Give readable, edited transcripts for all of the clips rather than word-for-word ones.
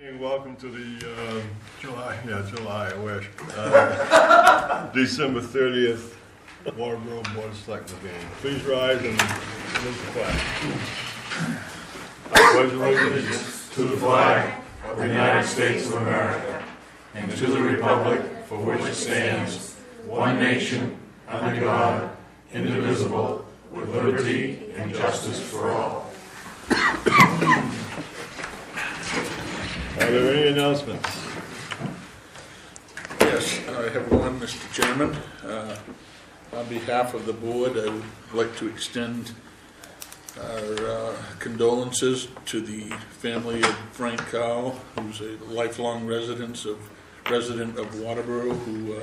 And welcome to the July, I wish, December 30th, Waterboro Board of Selectmen meeting. Please rise and salute the flag. I pledge allegiance to the flag of the United States of America and to the republic for which it stands, one nation, under God, indivisible, with liberty and justice for all. Are there any announcements? Yes, I have one, Mr. Chairman. On behalf of the board, I would like to extend our condolences to the family of Frank Cow, who's a lifelong resident of Waterboro, who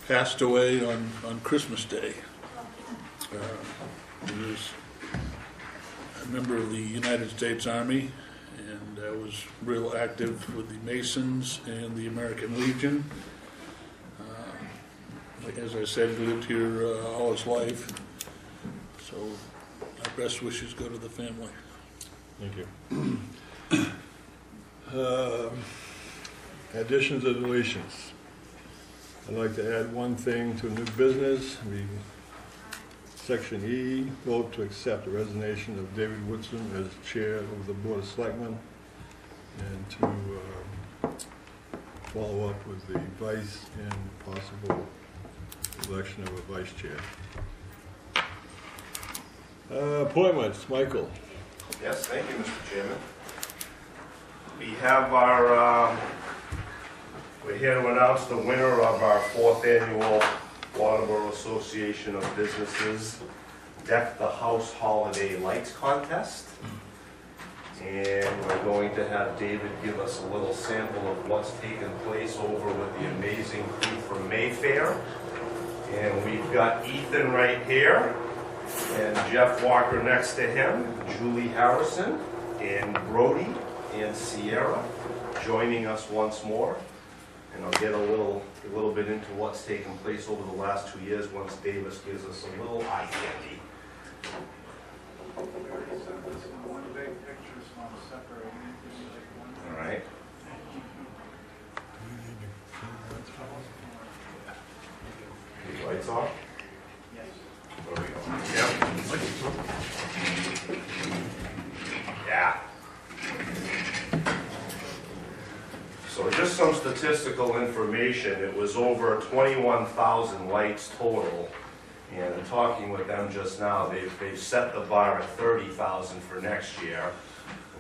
passed away on Christmas Day. He was a member of the United States Army, and was real active with the Masons and the American Legion. As I said, he lived here all his life. So our best wishes go to the family. Thank you. Additions or deletions? I'd like to add one thing to new business. Section E, vote to accept the resignation of David Woodson as chair of the Board of Selectmen, and to follow up with the vice and possible election of a vice chair. Appointments, Michael. Yes, thank you, Mr. Chairman. We have our, we're here to announce the winner of our 4th annual Waterboro Association of Businesses Deck the House Holiday Lights Contest. And we're going to have David give us a little sample of what's taken place over with the amazing crew from Mayfair. And we've got Ethan right here, and Jeff Walker next to him, Julie Harrison, and Brody and Sierra joining us once more. And I'll get a little bit into what's taken place over the last 2 years once Davis gives us a little eye candy. All right. These lights off? Yes. There we go. Yep. Yeah. So just some statistical information. It was over 21,000 lights total. And in talking with them just now, they've set the bar at 30,000 for next year.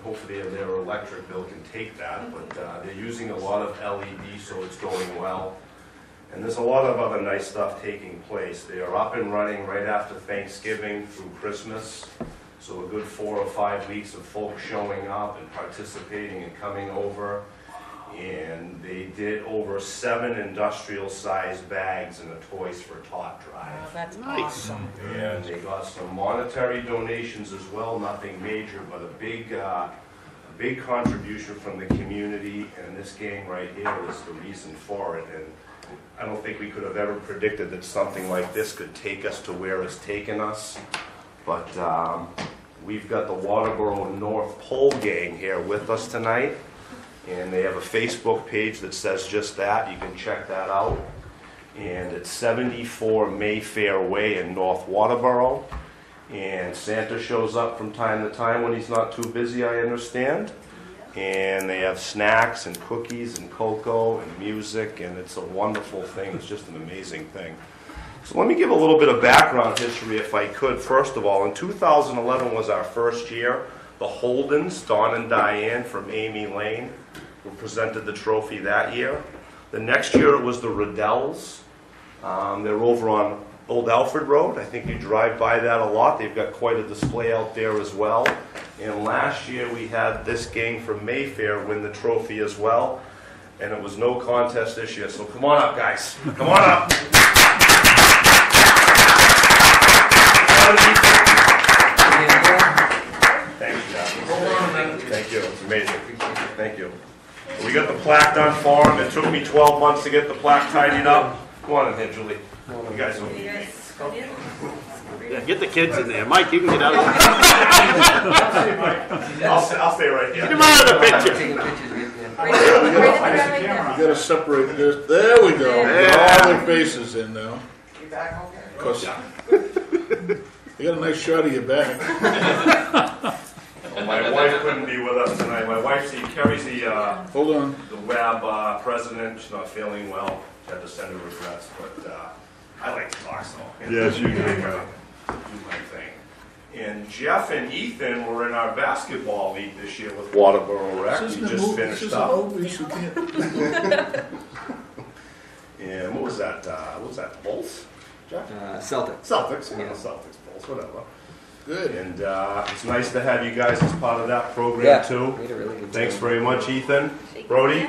Hopefully their electric bill can take that, but they're using a lot of LED, so it's going well. And there's a lot of other nice stuff taking place. They are up and running right after Thanksgiving through Christmas. So a good 4 or 5 weeks of folks showing up and participating and coming over. And they did over 7 industrial-sized bags in a Toys for Tot drive. Oh, that's awesome. And they got some monetary donations as well, nothing major, but a big contribution from the community. And this gang right here is the reason for it. And I don't think we could have ever predicted that something like this could take us to where it's taken us. But we've got the Waterboro North Pole gang here with us tonight. And they have a Facebook page that says just that. You can check that out. And it's 74 Mayfair Way in North Waterboro. And Santa shows up from time to time when he's not too busy, I understand. And they have snacks and cookies and cocoa and music, and it's a wonderful thing. It's just an amazing thing. So let me give a little bit of background history if I could. First of all, in 2011 was our first year. The Holdens, Don and Diane from Amy Lane, who presented the trophy that year. The next year it was the Riddells. They're over on Old Alfred Road. I think you drive by that a lot. They've got quite a display out there as well. And last year we had this gang from Mayfair win the trophy as well. And it was no contest this year. So come on up, guys. Come on up. Thank you. It's amazing. Thank you. We got the plaque done for him. It took me 12 months to get the plaque tidied up. Come on in here, Julie. You guys will meet me. Yeah, get the kids in there. Mike, you can get out. I'll stay right here. Get him out of the picture. Taking pictures with you. You gotta separate this. There we go. Get all their faces in now. You back okay? 'Cause you got a nice shot of your back. Well, my wife couldn't be with us tonight. My wife, carries the Hold on. WAB president. She's not feeling well. She had to send her regrets, but I like to talk, so. Yes, you do. Do my thing. And Jeff and Ethan were in our basketball league this year with Waterboro Rec. We just finished up. And what was that? Bulls? Jeff? Celtic. Celtics. Yeah, Yeah. Celtics, Bulls, whatever. Good. And it's nice to have you guys as part of that program too. We had a really good Thanks time. very much, Ethan. Brody.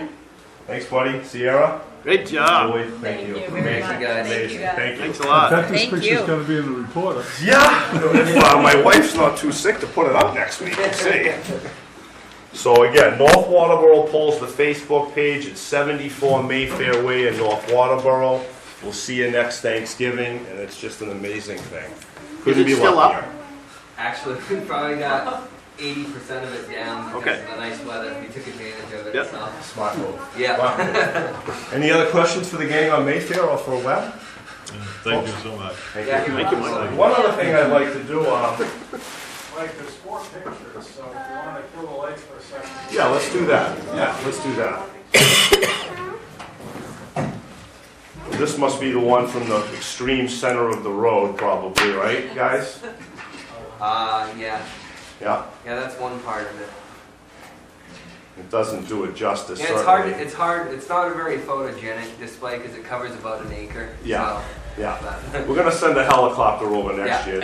Thanks, buddy. Sierra. Great job. Lloyd, thank you. Thank you, Amazing. guys. Amazing. Thank you. Thanks a In lot. fact, this Thank picture's you. gonna be in the reporter. Yeah, if my wife's not too sick to put it up next week, we'll see. So again, North Waterboro polls the Facebook page. It's 74 Mayfair Way in North Waterboro. We'll see you next Thanksgiving, and it's just an amazing thing. Couldn't it be still luckier. up? Actually, we probably got 80% of it down because Okay. of the nice weather. We took advantage of it. Yep. So. Smart move. Yeah. Smart move. Any other questions for the gang on Mayfair or for Webb? Thank you so much. Thank Yeah. you. Thank you, Mike. One other thing I'd like to do, Like, there's 4 pictures, so if you want to kill the lights for a second. yeah, let's do that. Yeah, let's do that. This must be the one from the extreme center of the road, probably, right, guys? Yeah. Yeah, Yeah, that's one part of it. it doesn't do it justice, Yeah, it's hard. certainly. It's hard. It's not a very photogenic display because it covers about an acre. Yeah. Yeah. So, We're gonna send a helicopter over next Yeah. year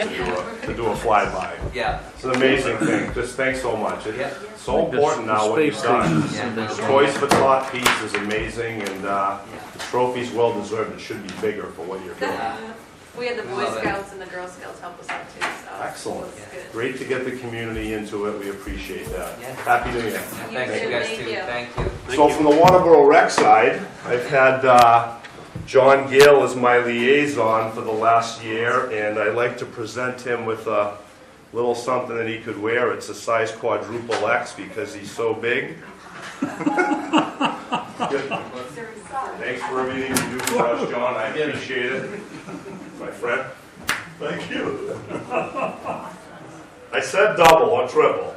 to do a flyby. yeah. It's an amazing thing. Just thanks so much. Yeah. It's so important now what you've done. Yeah. The choice for top piece is amazing, and the trophy's well deserved. It should be bigger for what you're doing. We had the Boy Love it. Scouts and the Girl Scouts help us out too, so. Excellent. It's good. Great to get the community into it. We appreciate that. Yeah. Happy New Year. You Thanks, too, you guys thank too. you. Thank you. So from the Waterboro Rec side, I've had John Gale as my liaison for the last year, and I'd like to present him with a little something that he could wear. It's a size quadruple X because he's so big. Thanks for everything you do for us, John. I appreciate it. My friend. Thank you. I said double or triple.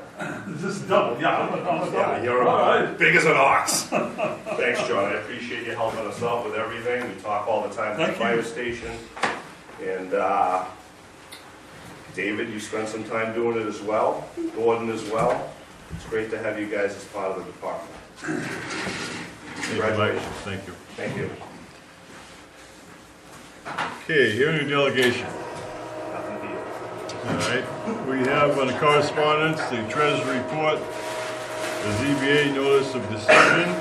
This is double, yeah, I'm a Yeah, you're big as an ox. Thanks, John. I appreciate you helping us out with everything. We talk all the time at the fire station. And David, you spent some time doing it as well. Gordon as well. It's great to have you guys as part of the department. Congratulations. Thank you. Thank you. Okay, hearing the delegation. Nothing to you. All right, we have on the correspondence, the treasury report, the ZBA Notice of Decision,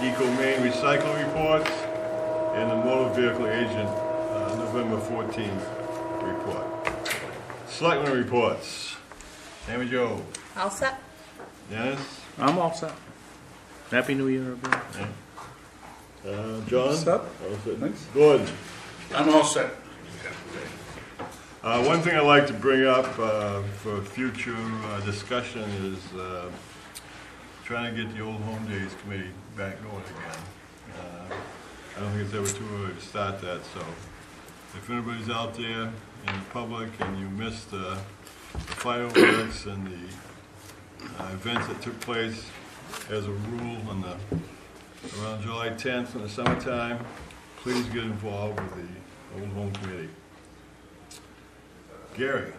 EcoMaine recycle reports, and the motor vehicle agent, November 14th report. Selectmen reports. Sammy Joe. All set? Dennis? I'm all set. Happy New Year, everyone. John? What's up? All set. Thanks. Gordon? I'm all set. One thing I'd like to bring up for future discussion is trying to get the Old Home Days Committee back going again. I don't think it's ever too early to start that, so if anybody's out there in the public and you missed the fireworks and the events that took place as a rule around July 10th in the summertime, please get involved with the Old Home Committee. Gary.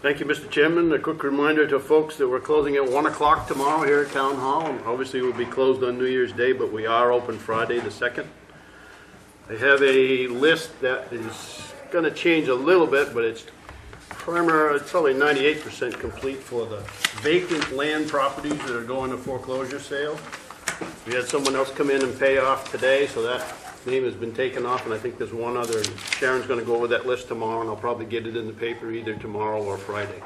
Thank you, Mr. Chairman. A quick reminder to folks that we're closing at 1 o'clock tomorrow here at Town Hall. And obviously, we'll be closed on New Year's Day, but we are open Friday the 2nd. I have a list that is going to change a little bit, but it's probably 98% complete for the vacant land properties that are going to foreclosure sale. We had someone else come in and pay off today, so that name has been taken off, and I think there's one other. Sharon's going to go over that list tomorrow, and I'll probably get it in the paper either tomorrow or Friday.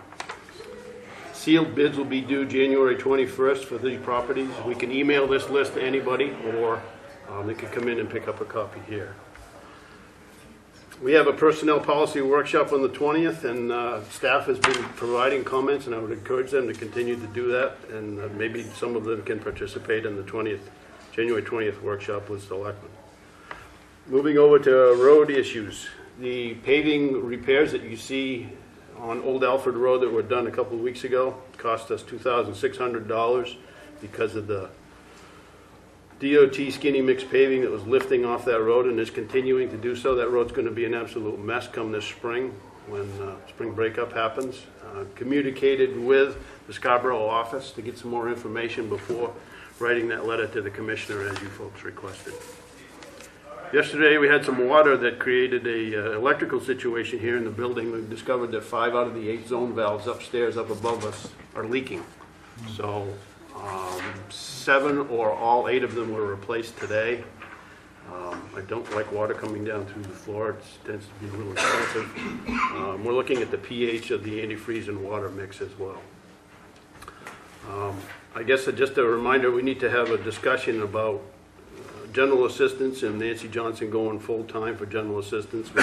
Sealed bids will be due January 21st for these properties. We can email this list to anybody, or they can come in and pick up a copy here. We have a personnel policy workshop on the 20th, and staff has been providing comments, and I would encourage them to continue to do that, and maybe some of them can participate in the January 20th workshop with Selectmen. Moving over to road issues. The paving repairs that you see on Old Alfred Road that were done a couple of weeks ago cost us $2,600 because of the DOT skinny mix paving that was lifting off that road and is continuing to do so. That road's going to be an absolute mess come this spring when spring breakup happens. Communicated with the Scarborough office to get some more information before writing that letter to the commissioner as you folks requested. Yesterday we had some water that created a electrical situation here in the building. We've discovered that 5 out of the 8 zone valves upstairs up above us are leaking. So 7 or all 8 of them were replaced today. I don't like water coming down through the floor. It tends to be a little expensive. We're looking at the pH of the antifreeze and water mix as well. I guess just a reminder, we need to have a discussion about general assistance and Nancy Johnson going full-time for general assistance. We're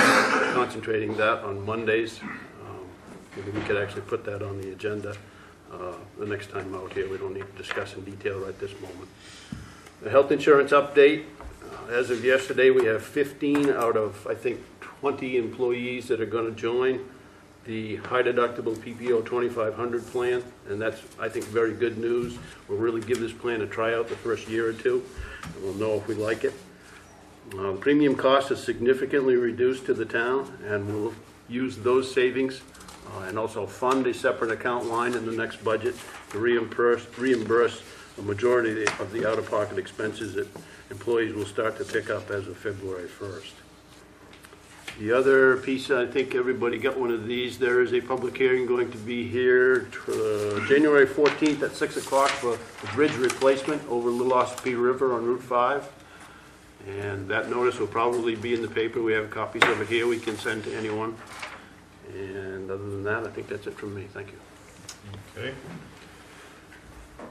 concentrating that on Mondays. Maybe we could actually put that on the agenda the next time out here. We don't need to discuss in detail right this moment. The health insurance update. As of yesterday, we have 15 out of, I think, 20 employees that are going to join the high deductible PPO 2500 plan, and that's, I think, very good news. We'll really give this plan a try out the first year or two, and we'll know if we like it. Premium cost is significantly reduced to the town, and we'll use those savings and also fund a separate account line in the next budget to reimburse a majority of the out-of-pocket expenses that employees will start to pick up as of February 1st. The other piece, I think everybody got one of these. There is a public hearing going to be here January 14th at 6 o'clock for the bridge replacement over Little Ossipee River on Route 5. And that notice will probably be in the paper. We have copies of it here we can send to anyone. And other than that, I think that's it from me. Thank you. Okay.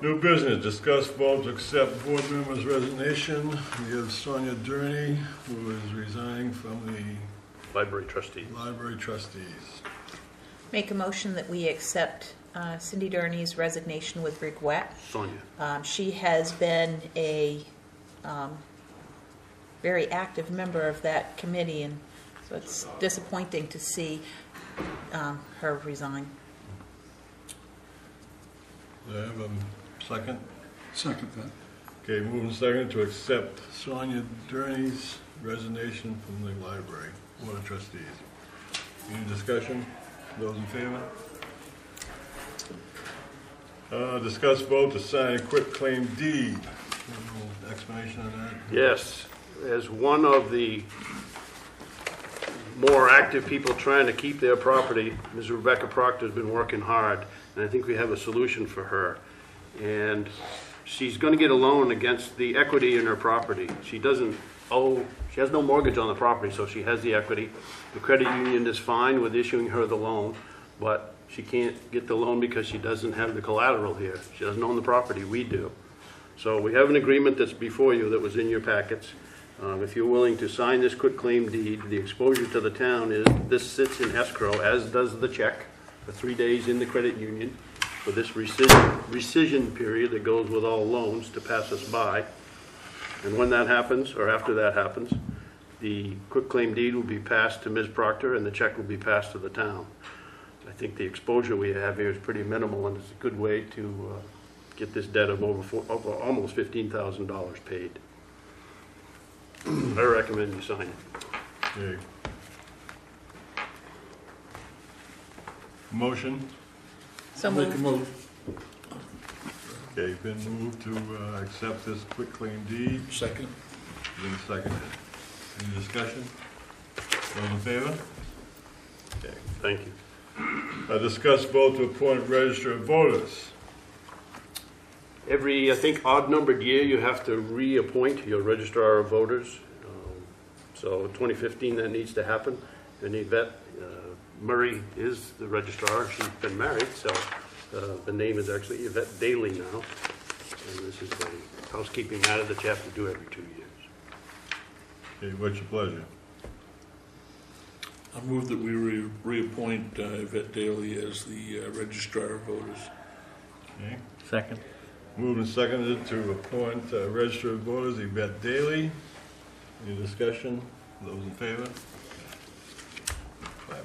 New business, discuss vote to accept board members' resignation. We have Sonia Durney, who is resigning from the Library trustees. library trustees. Make a motion that we accept Cindy Durney's resignation with regret. Sonia. She has been a very active member of that committee, and so it's disappointing to see her resign. Do I have a second? Second that. Okay, moving second to accept Sonia Durney's resignation from the library board of trustees. Any discussion? Those in favor? Discuss vote to sign a quitclaim deed. Any explanation on that? Yes, as one of the more active people trying to keep their property, Ms. Rebecca Proctor has been working hard, and I think we have a solution for her. And she's going to get a loan against the equity in her property. She doesn't owe, she has no mortgage on the property, so she has the equity. The credit union is fine with issuing her the loan, but she can't get the loan because she doesn't have the collateral here. She doesn't own the property, we do. So we have an agreement that's before you that was in your packets. If you're willing to sign this quitclaim deed, the exposure to the town is this sits in escrow, as does the check, for 3 days in the credit union for this rescission period that goes with all loans to pass us by. And when that happens, or after that happens, the quitclaim deed will be passed to Ms. Proctor and the check will be passed to the town. I think the exposure we have here is pretty minimal, and it's a good way to get this debt of over almost $15,000 paid. I recommend you sign it. Okay. Motion? So Make a moved. move. Okay, been moved to accept this quitclaim deed. Second. Been seconded. Any discussion? Those in favor? Okay. Thank you. Discuss vote to appoint Registrar of Voters. Every, I think, odd-numbered year, you have to reappoint your Registrar of Voters. So in 2015, that needs to happen. And Yvette Murray is the Registrar. She's been married, so the name is actually Yvette Daly now. And this is a housekeeping matter that you have to do every 2 years. Okay, what's your pleasure? I move that we reappoint Yvette Daly as the Registrar of Voters. Okay. Second. Moved and seconded to appoint Registrar of Voters Yvette Daly. Any discussion? Those in favor? 5-0.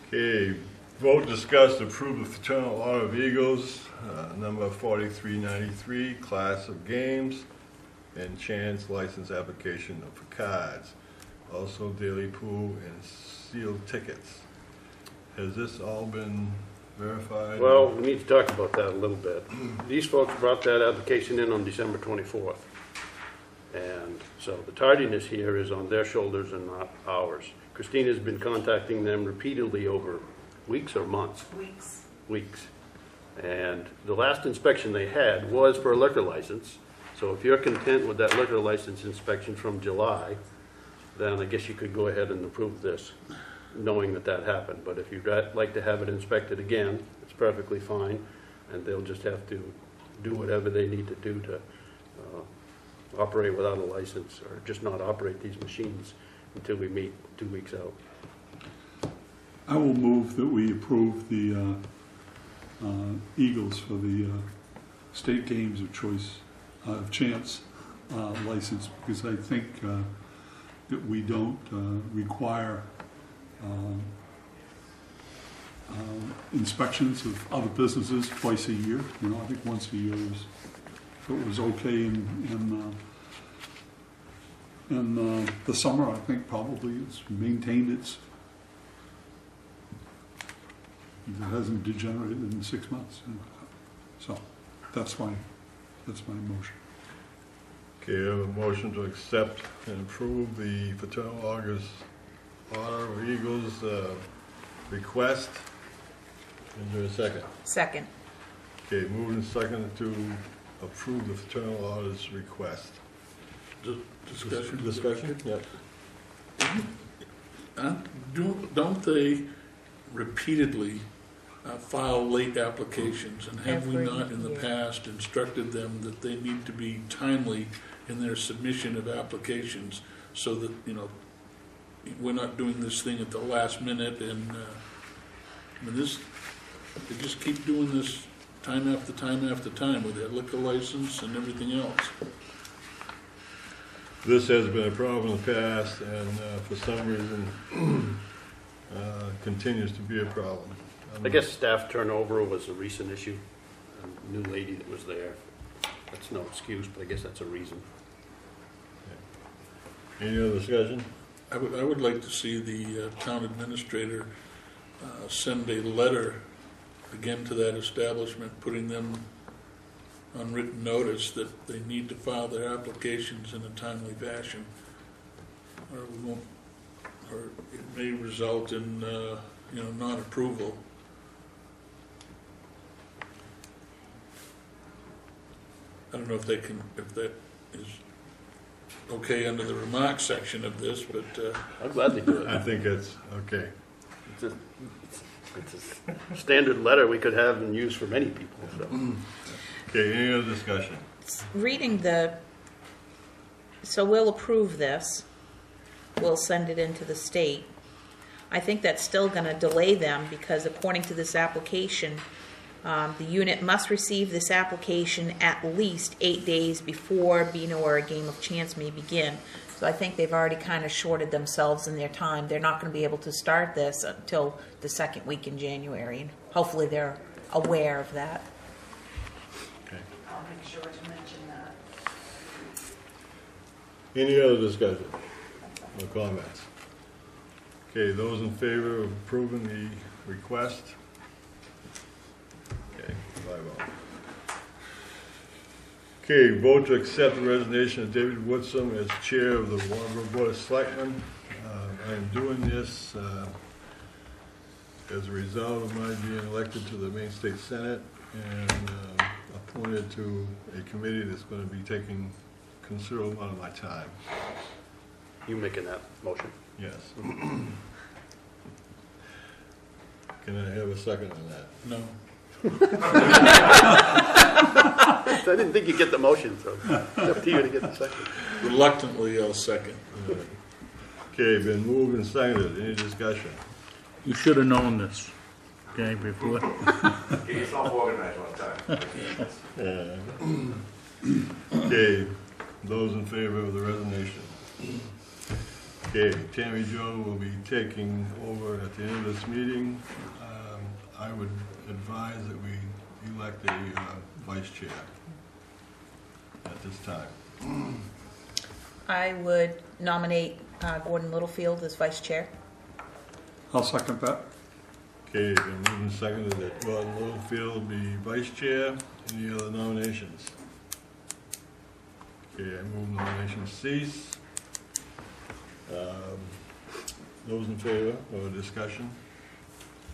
Okay, vote, discuss, approve the Fraternal Order of Eagles, number 4393, class of games, and chance license application for cards. Also daily pool and sealed tickets. Has this all been verified? Well, we need to talk about that a little bit. These folks brought that application in on December 24th. And so the tardiness here is on their shoulders and not ours. Christina's been contacting them repeatedly over weeks or months? Weeks. And the last inspection they had was for a liquor license. So if you're content with that liquor license inspection from July, then I guess you could go ahead and approve this, knowing that that happened. But if you'd like to have it inspected again, it's perfectly fine, and they'll just have to do whatever they need to do to operate without a license, or just not operate these machines until we meet 2 weeks out. I will move that we approve the Eagles for the state games of choice, of chance license, because I think that we don't require inspections of other businesses twice a year. You know, I think once a year is, if it was okay in the summer, I think probably it's maintained its, it hasn't degenerated in 6 months. So that's my motion. Okay, I have a motion to accept and approve the Fraternal Order of Eagles request. Is there a second? Second. Okay, moved and seconded to approve the Fraternal Order's request. Discussion? Discussion? Yep. Don't they repeatedly file late applications? And have we Every not in the year. past instructed them that they need to be timely in their submission of applications, so that, you know, we're not doing this thing at the last minute? And I mean, they just keep doing this time after time after time with their liquor license and everything else. This has been a problem in the past, and for some reason continues to be a problem. I guess staff turnover was a recent issue. A new lady that was there. That's no excuse, but I guess that's a reason. Any other discussion? I would like to see the town administrator send a letter again to that establishment, putting them on written notice that they need to file their applications in a timely fashion, or we won't, or it may result in non-approval. I don't know if that is okay under the remarks section of this, but I'll gladly do it. I think it's okay. It's a standard letter we could have and use for many people. So. Okay, any other discussion? Reading so we'll approve this. We'll send it into the state. I think that's still going to delay them, because according to this application, the unit must receive this application at least 8 days before Beano or a game of chance may begin. So I think they've already kind of shorted themselves in their time. They're not going to be able to start this until the second week in January, and hopefully they're aware of that. Okay. I'll make sure to mention that. Any other discussion? No comments? Okay, those in favor of approving the request? Okay, 5-0. Okay, vote to accept the resignation of David Woodson as chair of the Waterboro Board of Selectmen. I am doing this as a result of my being elected to the Maine State Senate and appointed to a committee that's going to be taking a considerable amount of my time. You making that motion? Yes. Can I have a second on that? no. I didn't think you'd get the motion, so it's up to you to get the second. Reluctantly, I'll second. Okay, been moved and seconded. Any discussion? You should have known this, okay, before. Get yourself organized one time. Okay, those in favor of the resignation? Okay, Tammy Jo will be taking over at the end of this meeting. I would advise that we elect a vice chair at this time. I would nominate Gordon Littlefield as vice chair. I'll second that. Okay, been moved and seconded that Gordon Littlefield be vice chair. Any other nominations? Okay, I move nominations cease. Those in favor, or discussion?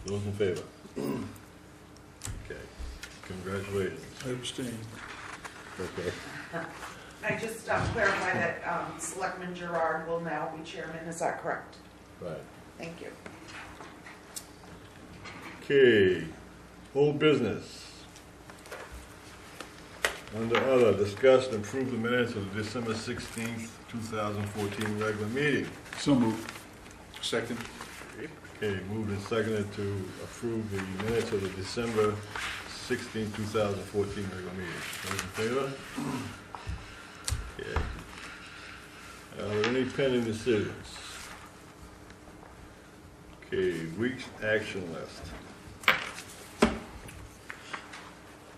Those in favor? Okay, congratulations. I abstain. Okay. I just clarify that Selectman Gerard will now be chairman, is that correct? Right. Thank you. Okay, old business. Under other, discuss and approve the minutes of the December 16th, 2014 regular meeting. So moved. Second. Okay, moved and seconded to approve the minutes of the December 16th, 2014 regular meeting. Those in favor? Okay. Are there any pending decisions? Okay, week's action list.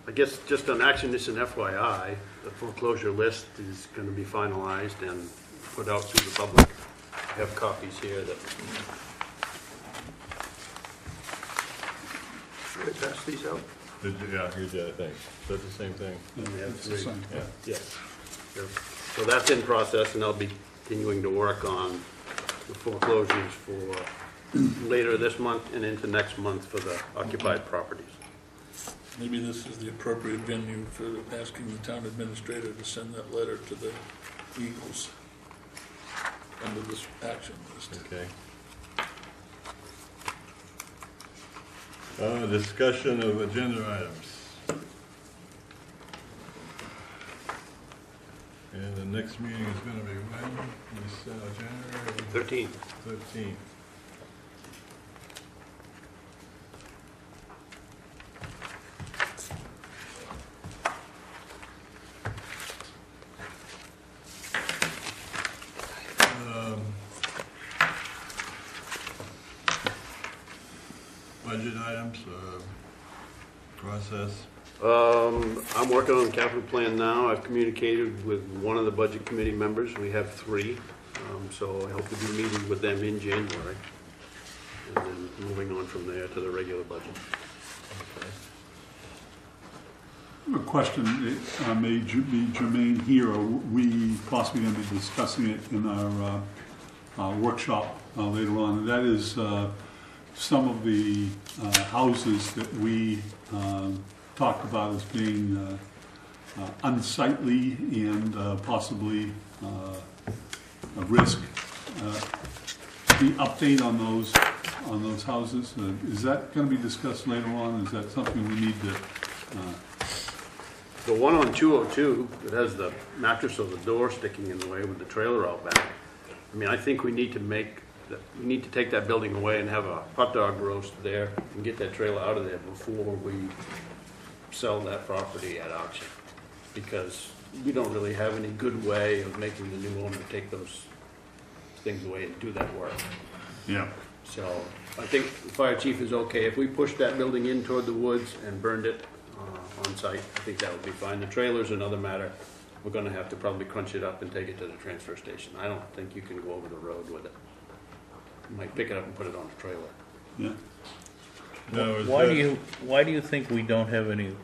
I guess just on action, this is an FYI, the foreclosure list is going to be finalized and put out to the public. I have copies here that. Should I pass these out? Yeah, here's the other thing. Is that the same thing? We have It's the three. same. Yeah. Yes. So that's in process, and I'll be continuing to work on the foreclosures for later this month and into next month for the occupied properties. Maybe this is the appropriate venue for asking the town administrator to send that letter to the Eagles under this action list. Okay. Discussion of agenda items. And the next meeting is going to be when? January 13th. 13th. Budget items, process. I'm working on the capital plan now. I've communicated with one of the budget committee members. We have three. So I hope to be meeting with them in January. And then moving on from there to the regular budget. A question that may be germane here, or we possibly going to be discussing it in our workshop later on, and that is some of the houses that we talked about as being unsightly and possibly a risk. The update on those houses, is that going to be discussed later on? Is that something we need to? The one on 202 that has the mattress of the door sticking in the way with the trailer out back. I mean, I think we need to take that building away and have a hot dog roast there and get that trailer out of there before we sell that property at auction. Because we don't really have any good way of making the new owner take those things away and do that work. Yeah. So I think the fire chief is okay. If we pushed that building in toward the woods and burned it on site, I think that would be fine. The trailer's another matter. We're gonna have to probably crunch it up and take it to the transfer station. I don't think you can go over the road with it. You might pick it up and put it on a trailer. Yeah. Now, is Why that- do you think we don't have any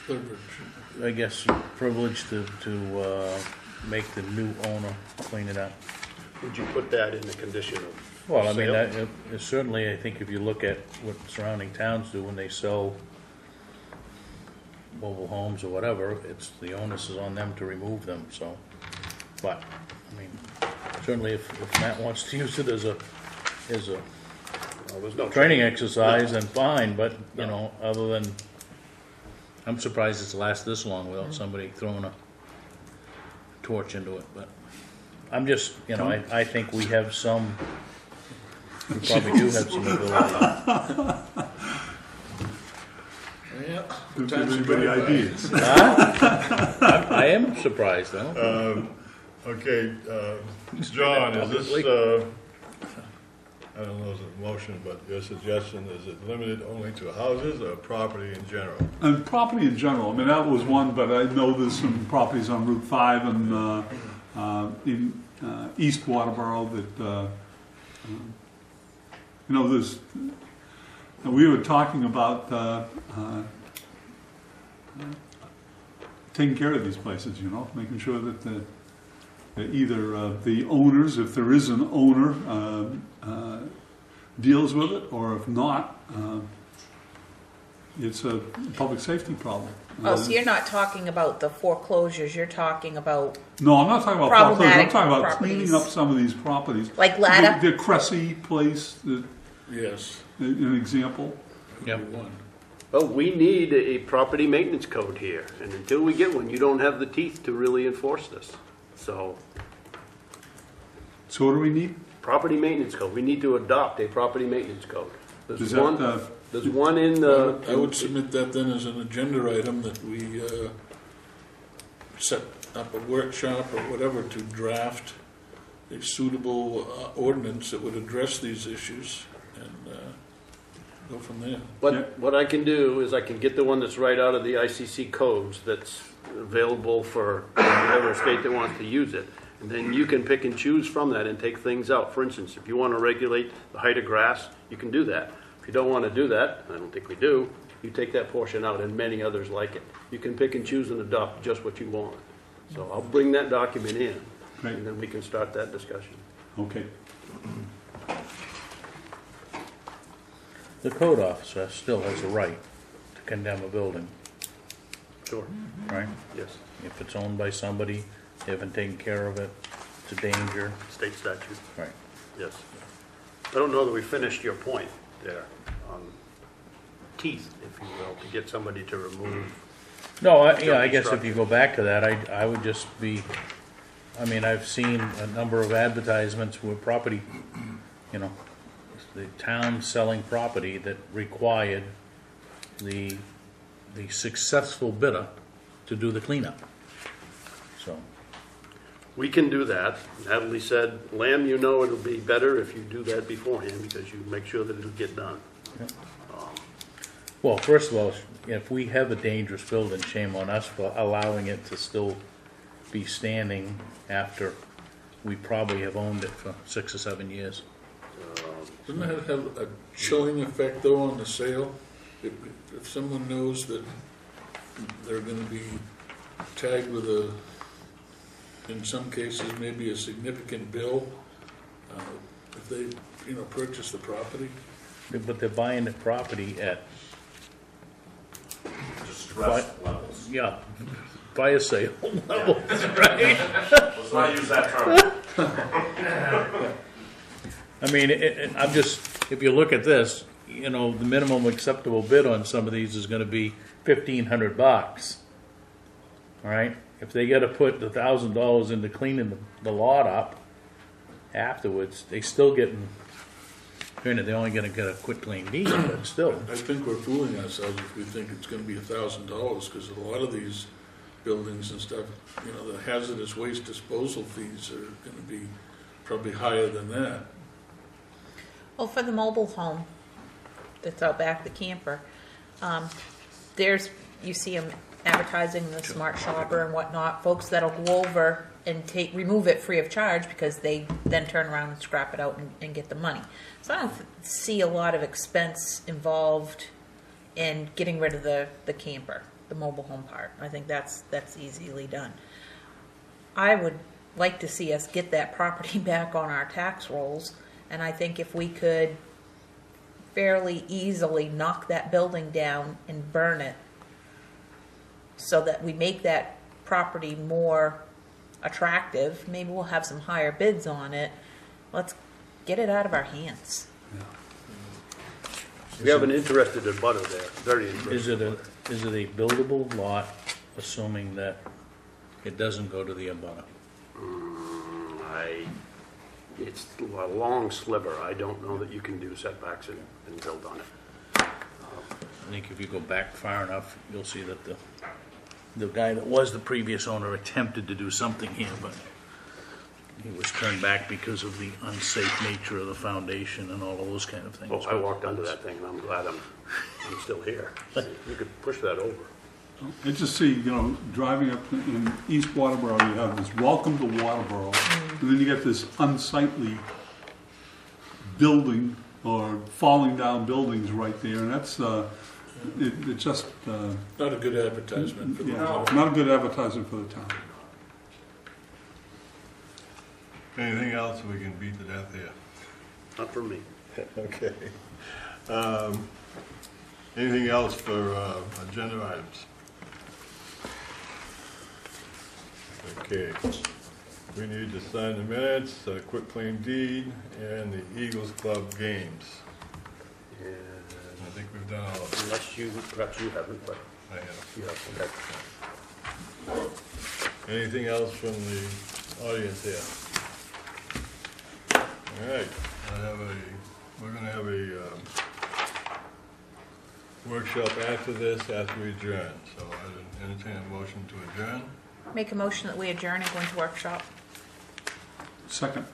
Privilege. I guess, privilege to make the new owner clean it up? Would you put that in the condition of Well, I mean, sale? certainly, I think if you look at what surrounding towns do when they sell mobile homes or whatever, it's, the onus is on them to remove them, so. But, I mean, certainly if Matt wants to use it as a Well, there's no training exercise, then fine, but, you know, other than, I'm surprised it's lasted this long without somebody throwing a torch into it, but I'm just, you know, I think we have some, we probably do have some ability. Yeah. Don't give anybody ideas. I am surprised though. Okay, John, is this, I don't know if it's a motion, but your suggestion, is it limited only to houses or property in general? And property in general, I mean, that was one, but I know there's some properties on Route 5 and in East Waterboro that, you know, there's, we were talking about taking care of these places, you know, making sure that either the owners, if there is an owner, deals with it, or if not, it's a public safety problem. Oh, so you're not talking about the foreclosures, you're talking about No, I'm not talking about foreclosure. I'm problematic talking about properties. cleaning up some of these properties. Like Latta? The Cressy place, Yes. an example. Yep. One. Well, we need a property maintenance code here, and until we get one, you don't have the teeth to really enforce this. So, So what do we need? property maintenance code, we need to adopt a property maintenance code. Is There's that, one, there's one in the. I would submit that then as an agenda item, that we set up a workshop or whatever to draft a suitable ordinance that would address these issues, and go from there. What I can do is I can get the one that's right out of the ICC codes that's available for whatever state that wants to use it. And then you can pick and choose from that and take things out. For instance, if you want to regulate the height of grass, you can do that. If you don't want to do that, I don't think we do, you take that portion out, and many others like it. You can pick and choose and adopt just what you want. So I'll bring that document in, Great. and then we can start that discussion. Okay. The code officer still has a right to condemn a building, Sure. right? Yes. If it's owned by somebody, they haven't taken care of it, it's a danger. State statute. Right. Yes. I don't know that we finished your point there on teeth, if you will, to get somebody to remove. No, I guess if you go back to that, I would just be, I mean, I've seen a number of advertisements with property, you know, the town selling property that required the successful bidder to do the cleanup. So, We can do that. Natalie said, Lamb, you know it'll be better if you do that beforehand because you make sure that it'll get done. well, first of all, if we have a dangerous building, shame on us for allowing it to still be standing after we probably have owned it for 6 or 7 years. Doesn't that have a chilling effect, though, on the sale? If someone knows that they're gonna be tagged with in some cases, maybe a significant bill, if they, you know, purchase the property? But they're buying the property at, Distress levels. yeah, fire sale level, right? Let's not use that term. I mean, I'm just, if you look at this, you know, the minimum acceptable bid on some of these is gonna be $1,500. All right? If they gotta put the $1,000 into cleaning the lot up afterwards, they still getting, granted, they're only gonna get a quitclaim deed, but still. I think we're fooling ourselves if we think it's gonna be $1,000, because a lot of these buildings and stuff, you know, the hazardous waste disposal fees are gonna be probably higher than that. Well, for the mobile home that's out back, the camper, there's, you see them advertising the smart shopper and whatnot, folks that'll go over and remove it free of charge because they then turn around and scrap it out and get the money. So I don't see a lot of expense involved in getting rid of the camper, the mobile home part. I think that's easily done. I would like to see us get that property back on our tax rolls, and I think if we could fairly easily knock that building down and burn it so that we make that property more attractive, maybe we'll have some higher bids on it. Let's get it out of our hands. We have an interested abutter there, very interested. Is it a buildable lot, assuming that it doesn't go to the abutter? It's a long sliver. I don't know that you can do setbacks and build on it. I think if you go back far enough, you'll see that the guy that was the previous owner attempted to do something here, but he was turned back because of the unsafe nature of the foundation and all of those kind of things. Well, I walked under that thing, and I'm glad I'm still here. You could push that over. I just see, driving up in East Waterboro, you have this welcome to Waterboro, and then you get this unsightly building or falling down buildings right there, and that's, it just... Not a good advertisement for the yeah, town. not a good advertising for the town. Anything else we can beat to death here? Not for me. Okay. Anything else for agenda items? Okay. We need to sign the minutes, quitclaim deed, and the Eagles Club games. And I think we've done all of them. perhaps you haven't, but I have. you have, okay. Anything else from the audience here? All right, we're gonna have a workshop after this, after we adjourn. So I entertain a motion to adjourn. Make a motion that we adjourn and go into workshop. Second.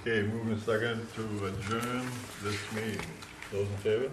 Okay, moving second to adjourn this meeting. Those in favor?